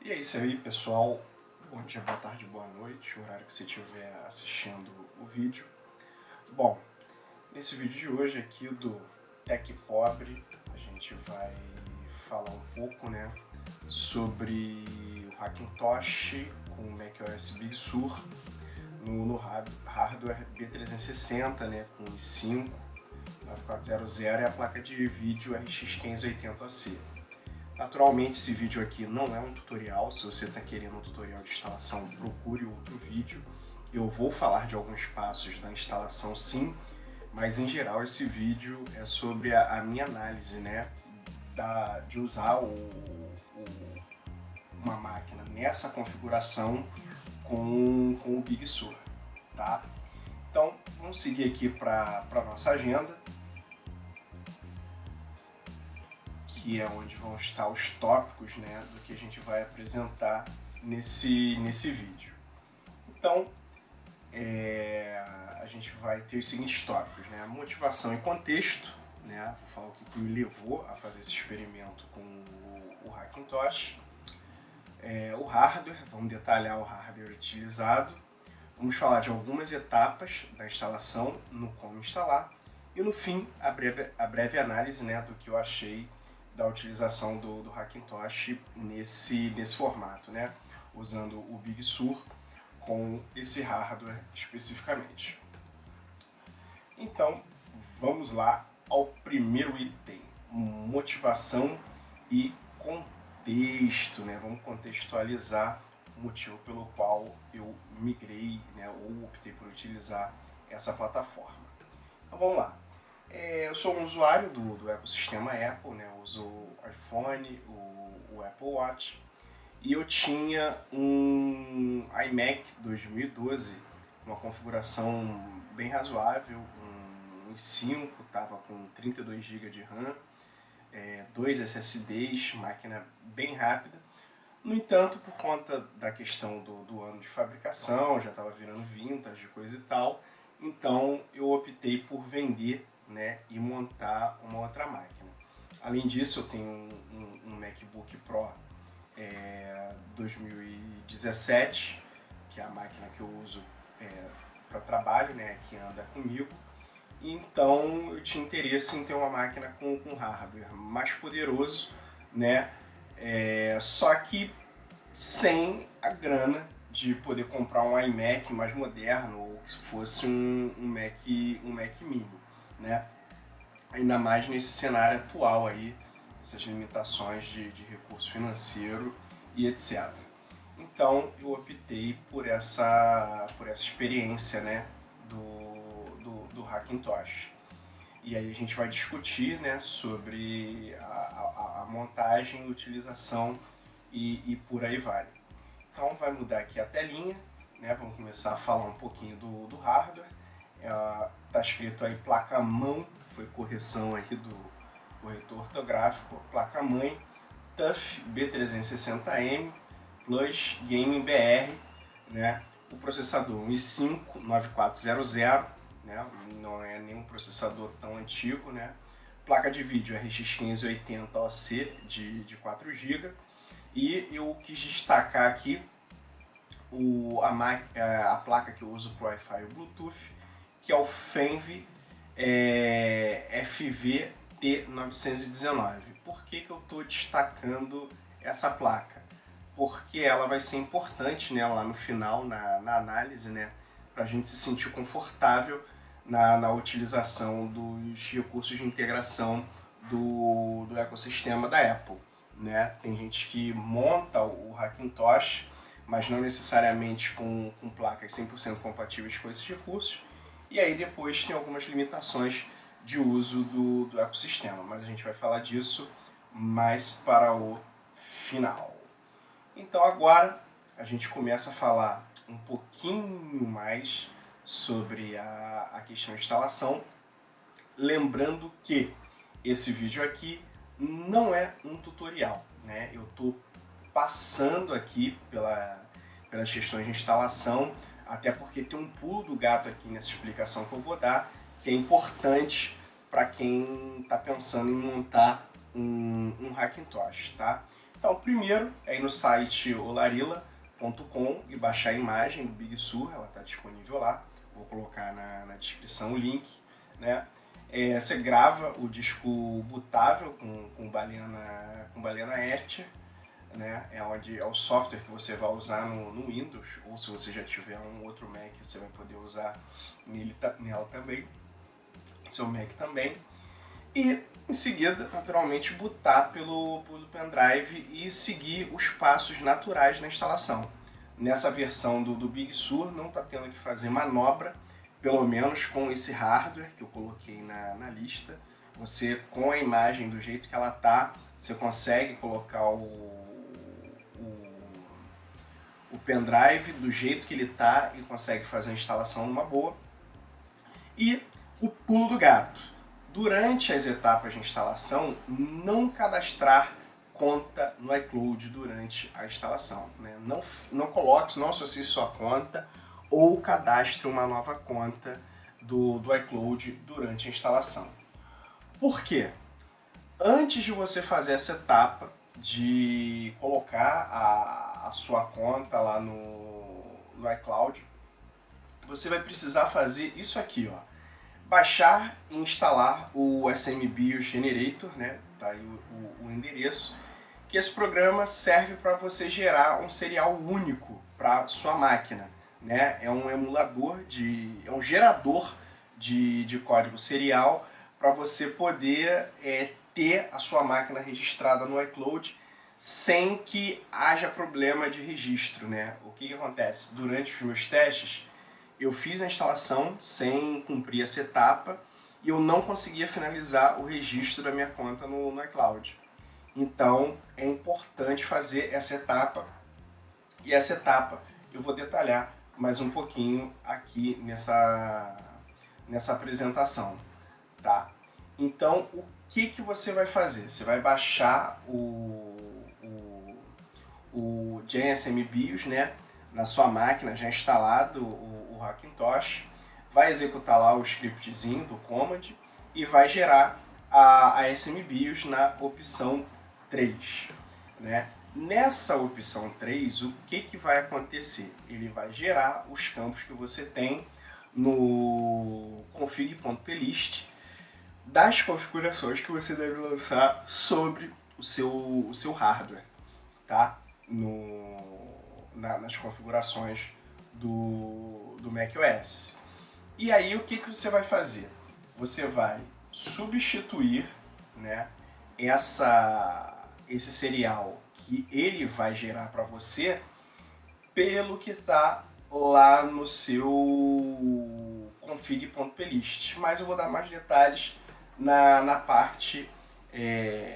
E é isso aí, pessoal. Bom dia, boa tarde, boa noite, o horário que você estiver assistindo o vídeo. Bom, nesse vídeo de hoje aqui do Tech Pobre, a gente vai falar um pouco, sobre o Hackintosh com o macOS Big Sur no hardware B360, com i5 9400 e a placa de vídeo RX 580AC. Naturalmente, esse vídeo aqui não é um tutorial. Se você está querendo um tutorial de instalação, procure outro vídeo. Eu vou falar de alguns passos da instalação, sim, mas em geral esse vídeo é sobre a minha análise, de usar uma máquina nessa configuração com o Big Sur, tá? Então, vamos seguir aqui para a nossa agenda, que é onde vão estar os tópicos, do que a gente vai apresentar nesse vídeo. Então, a gente vai ter os seguintes tópicos, motivação e contexto, vou falar o que me levou a fazer esse experimento com o Hackintosh, o hardware, vamos detalhar o hardware utilizado, vamos falar de algumas etapas da instalação, no como instalar, e no fim, a breve análise do que eu achei da utilização do Hackintosh nesse formato, usando o Big Sur com esse hardware especificamente. Então, vamos lá ao primeiro item, motivação e contexto, Vamos contextualizar o motivo pelo qual eu migrei, ou optei por utilizar essa plataforma. Então vamos lá. Eu sou um usuário do ecossistema Apple, eu uso o iPhone, o Apple Watch, e eu tinha um iMac 2012, uma configuração bem razoável, um i5, estava com 32 GB de RAM, 2 SSDs, máquina bem rápida. No entanto, por conta da questão do ano de fabricação, já estava virando vintage, coisa e tal, então eu optei por vender e montar uma outra máquina. Além disso, eu tenho um MacBook Pro 2017, que é a máquina que eu uso para trabalho, que anda comigo. Então eu tinha interesse em ter uma máquina com hardware mais poderoso, só que sem a grana de poder comprar um iMac mais moderno ou que fosse um Mac Mini, ainda mais nesse cenário atual aí, essas limitações de recurso financeiro e etc. Então eu optei por essa experiência, do Hackintosh. E aí a gente vai discutir, sobre a montagem, utilização e por aí vai. Então vai mudar aqui a telinha, vamos começar a falar um pouquinho do hardware. Tá escrito aí placa-mão, foi correção aqui do corretor ortográfico, placa-mãe TUF B360M Plus Gaming BR, o processador um i5 9400, não é nenhum processador tão antigo, placa de vídeo RX 580 OC de 4 GB, e eu quis destacar aqui a placa que eu uso para o Wi-Fi e o Bluetooth, que é o Fenve FVT919. Por que eu estou destacando essa placa? Porque ela vai ser importante, lá no final, na análise, para a gente se sentir confortável na utilização dos recursos de integração do ecossistema da Apple. Tem gente que monta o Hackintosh, mas não necessariamente com placas 100% compatíveis com esses recursos, e aí depois tem algumas limitações de uso do ecossistema, mas a gente vai falar disso mais para o final. Então agora a gente começa a falar um pouquinho mais sobre a questão de instalação, lembrando que esse vídeo aqui não é um tutorial, eu estou passando aqui pelas questões de instalação, até porque tem um pulo do gato aqui nessa explicação que eu vou dar, que é importante para quem está pensando em montar um Hackintosh, tá? Então, primeiro é ir no site olarila.com e baixar a imagem do Big Sur, ela está disponível lá. Vou colocar na descrição o link, né? Você grava o disco bootável com Balena Etcher, né? É o software que você vai usar no Windows, ou se você já tiver um outro Mac, você vai poder usar nela também, seu Mac também. E em seguida, naturalmente, bootar pelo pendrive e seguir os passos naturais na instalação. Nessa versão do Big Sur não está tendo que fazer manobra, pelo menos com esse hardware que eu coloquei na lista. Você, com a imagem do jeito que ela está, você consegue colocar o pendrive do jeito que ele está e consegue fazer a instalação numa boa. E o pulo do gato: durante as etapas de instalação, não cadastrar conta no iCloud durante a instalação, né? Não coloque, não associe sua conta ou cadastre uma nova conta do iCloud durante a instalação. Por quê? Antes de você fazer essa etapa de colocar a sua conta lá no iCloud, você vai precisar fazer isso aqui, ó. Baixar e instalar o SMBIOS Generator, né? Tá aí o endereço, que esse programa serve para você gerar um serial único para sua máquina, né? É um emulador é um gerador de código serial para você poder ter a sua máquina registrada no iCloud sem que haja problema de registro, né? O que acontece? Durante os meus testes, eu fiz a instalação sem cumprir essa etapa e eu não conseguia finalizar o registro da minha conta no iCloud. Então é importante fazer essa etapa, e essa etapa eu vou detalhar mais um pouquinho aqui nessa apresentação, tá? Então o que você vai fazer? Você vai baixar o GSMBIOS, né, na sua máquina já instalado, o Hackintosh, vai executar lá o scriptzinho do command e vai gerar a SMBIOS na opção 3, né? Nessa opção 3, o que vai acontecer? Ele vai gerar os campos que você tem no config.plist das configurações que você deve lançar sobre o seu hardware, tá? Nas configurações do macOS. E aí o que você vai fazer? Você vai substituir, né, esse serial que ele vai gerar para você pelo que está lá no seu config.plist. Mas eu vou dar mais detalhes na parte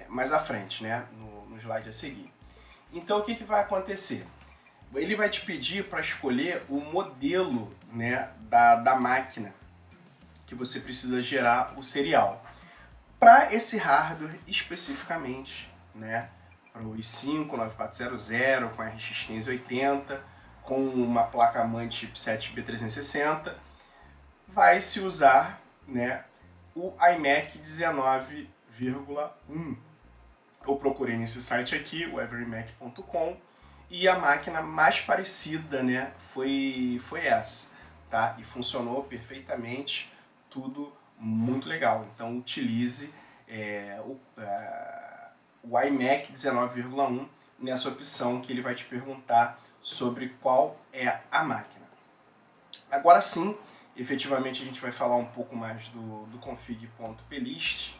mais à frente, né, no slide a seguir. Então o que vai acontecer? Ele vai te pedir para escolher o modelo, né, da máquina que você precisa gerar o serial. Para esse hardware especificamente, né, para o i5 9400 com RX 1580, com uma placa-mãe chipset B360, vai se usar, né, o iMac 19,1. Eu procurei nesse site aqui, o everymac.com, e a máquina mais parecida, né, foi essa, tá? E funcionou perfeitamente, tudo muito legal. Então utilize o iMac 19,1 nessa opção que ele vai te perguntar sobre qual é a máquina. Agora sim, efetivamente a gente vai falar um pouco mais do config.plist,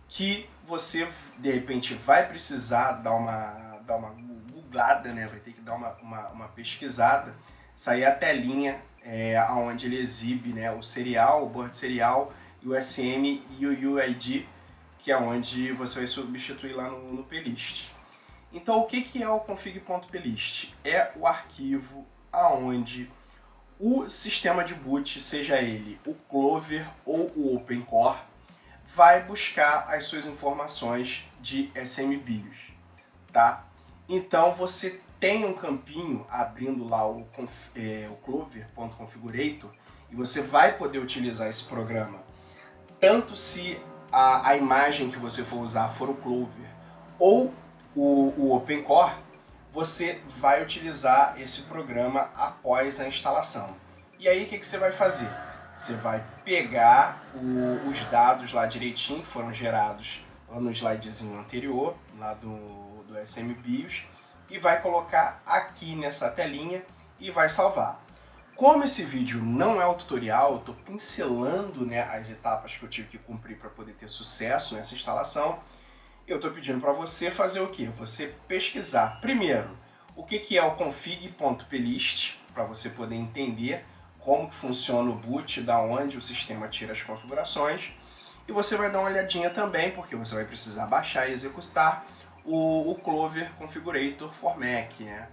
que você de repente vai precisar dar uma googlada, né? Vai ter que dar uma pesquisada, sair a telinha onde ele exibe, né, o serial, o board serial e o SM e o UID, que é onde você vai substituir lá no plist. Então o que é o config.plist? É o arquivo aonde o sistema de boot, seja ele o Clover ou o OpenCore, vai buscar as suas informações de SMBIOS, tá? Então você tem um campinho abrindo lá o clover.configurator e você vai poder utilizar esse programa tanto se a imagem que você for usar for o Clover ou o OpenCore, você vai utilizar esse programa após a instalação. E aí o que você vai fazer? Você vai pegar os dados lá direitinho, que foram gerados lá no slidezinho anterior, lá do SMBIOS, e vai colocar aqui nessa telinha e vai salvar. Como esse vídeo não é o tutorial, eu estou pincelando, né, as etapas que eu tive que cumprir para poder ter sucesso nessa instalação, eu estou pedindo para você fazer o quê? Você pesquisar primeiro o que é o config.plist, para você poder entender como que funciona o boot, da onde o sistema tira as configurações. E você vai dar uma olhadinha também, porque você vai precisar baixar e executar o Clover Configurator for Mac, né?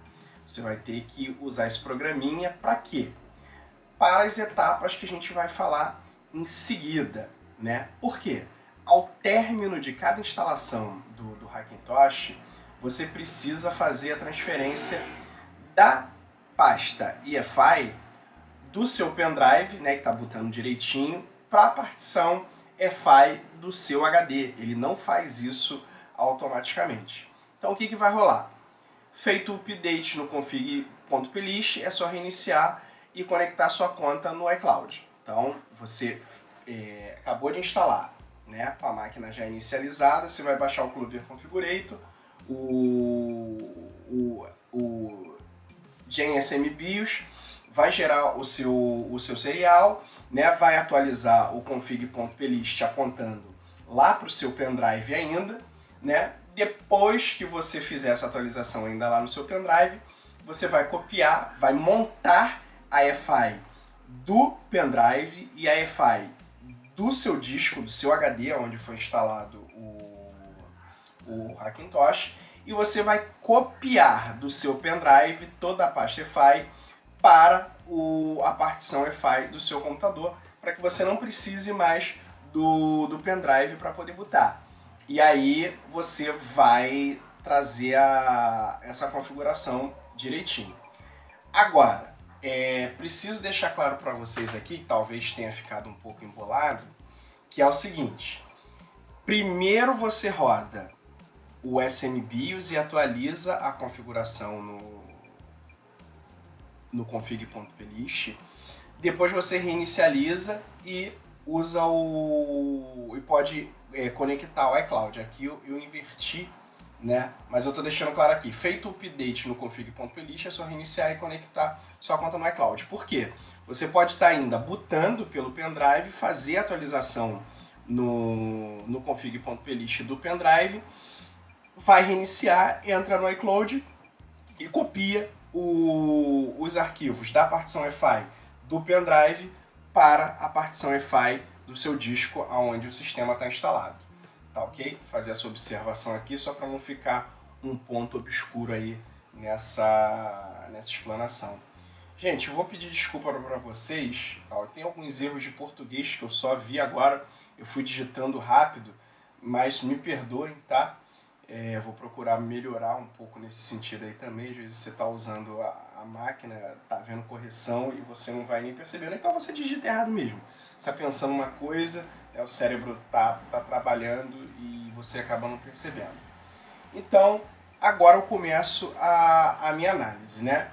Você vai ter que usar esse programinha para quê? Para as etapas que a gente vai falar em seguida, né? Por quê? Ao término de cada instalação do Hackintosh, você precisa fazer a transferência da pasta EFI do seu pendrive, né, que está botando direitinho, para a partição EFI do seu HD. Ele não faz isso automaticamente. Então o que vai rolar? Feito o update no config.plist, é só reiniciar e conectar sua conta no iCloud. Então você acabou de instalar, né, com a máquina já inicializada, você vai baixar o Clover Configurator, o GenSMBIOS, vai gerar o seu serial, né, vai atualizar o config.plist apontando lá para o seu pendrive ainda, né? Depois que você fizer essa atualização ainda lá no seu pendrive, você vai copiar, vai montar a EFI do pendrive e a EFI do seu disco, do seu HD, onde foi instalado o Hackintosh, e você vai copiar do seu pendrive toda a pasta EFI para a partição EFI do seu computador, para que você não precise mais do pendrive para poder botar. E aí você vai trazer essa configuração direitinho. Agora, preciso deixar claro para vocês aqui, talvez tenha ficado um pouco embolado, que é o seguinte: primeiro você roda o SMBIOS e atualiza a configuração no config.plist, depois você reinicializa e usa e pode conectar o iCloud. Aqui eu inverti, né? Mas eu estou deixando claro aqui, feito o update no config.plist, é só reiniciar e conectar sua conta no iCloud. Por quê? Você pode estar ainda bootando pelo pendrive, fazer a atualização no config.plist do pendrive, vai reiniciar, entra no iCloud e copia os arquivos da partição EFI do pendrive para a partição EFI do seu disco onde o sistema está instalado. Tá ok? Fazer essa observação aqui só para não ficar um ponto obscuro aí nessa explanação. Gente, eu vou pedir desculpa para vocês. Tem alguns erros de português que eu só vi agora. Eu fui digitando rápido, mas me perdoem, tá? Vou procurar melhorar um pouco nesse sentido aí também. Às vezes você está usando a máquina, está vendo correção e você não vai nem percebendo. Então você digita errado mesmo. Você está pensando uma coisa, o cérebro tá trabalhando e você acaba não percebendo. Então, agora eu começo a minha análise, né?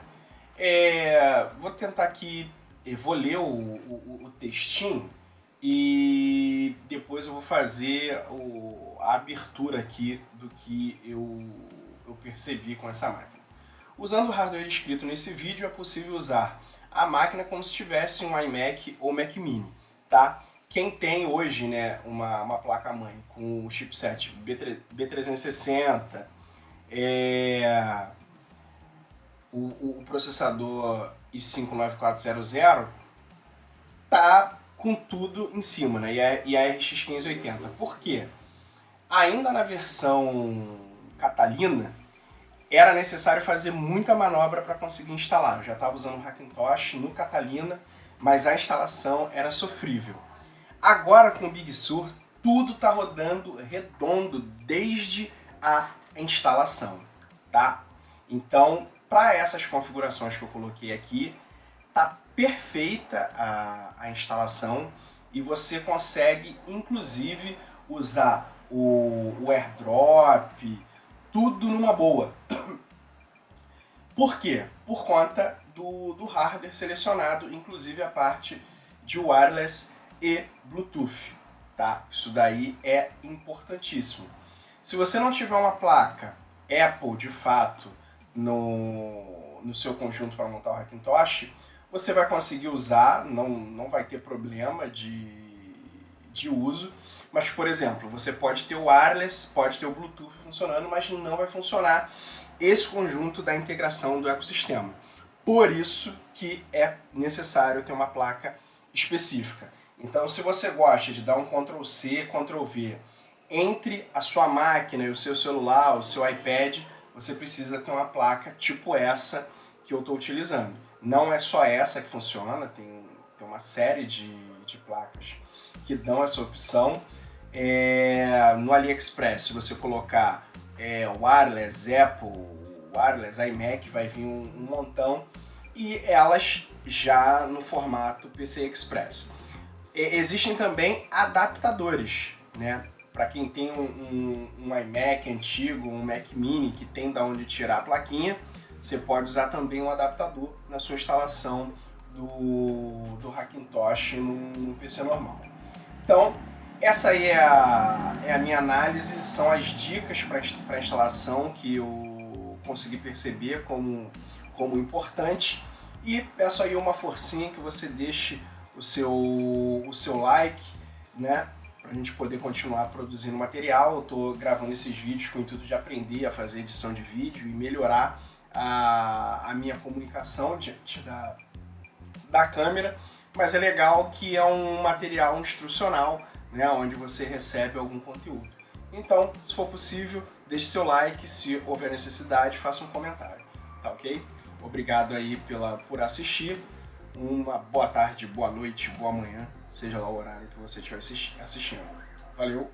Vou tentar aqui, vou ler o textinho e depois eu vou fazer a abertura aqui do que eu percebi com essa máquina. Usando o hardware descrito nesse vídeo, é possível usar a máquina como se tivesse um iMac ou Mac Mini, tá? Quem tem hoje, né, uma placa-mãe com o chipset B360, o processador i5-9400, tá com tudo em cima, né? E a RX 580. Por quê? Ainda na versão Catalina, era necessário fazer muita manobra para conseguir instalar. Eu já estava usando o Hackintosh no Catalina, mas a instalação era sofrível. Agora com o Big Sur, tudo está rodando redondo desde a instalação, tá? Então, para essas configurações que eu coloquei aqui, tá perfeita a instalação e você consegue, inclusive, usar o AirDrop, tudo numa boa. Por quê? Por conta do hardware selecionado, inclusive a parte de wireless e Bluetooth, tá? Isso daí é importantíssimo. Se você não tiver uma placa Apple de fato no seu conjunto para montar o Hackintosh, você vai conseguir usar, não vai ter problema de uso, mas, por exemplo, você pode ter o wireless, pode ter o Bluetooth funcionando, mas não vai funcionar esse conjunto da integração do ecossistema. Por isso que é necessário ter uma placa específica. Então, se você gosta de dar um Ctrl+C, Ctrl+V entre a sua máquina e o seu celular, o seu iPad, você precisa ter uma placa tipo essa que eu estou utilizando. Não é só essa que funciona, tem uma série de placas que dão essa opção. No AliExpress, se você colocar wireless Apple, wireless iMac, vai vir um montão, e elas já no formato PCI Express. Existem também adaptadores, né? Para quem tem um iMac antigo, um Mac Mini que tem da onde tirar a plaquinha, você pode usar também um adaptador na sua instalação do Hackintosh no PC normal. Então, essa aí é a minha análise, são as dicas para instalação que eu consegui perceber como importante, e peço aí uma forcinha que você deixe o seu like, né, para a gente poder continuar produzindo material. Eu estou gravando esses vídeos com o intuito de aprender a fazer edição de vídeo e melhorar a minha comunicação diante da câmera, mas é legal que é um material instrucional, né, onde você recebe algum conteúdo. Então, se for possível, deixe seu like, se houver necessidade, faça um comentário, tá ok? Obrigado aí por assistir, uma boa tarde, boa noite, boa manhã, seja lá o horário que você estiver assistindo. Valeu!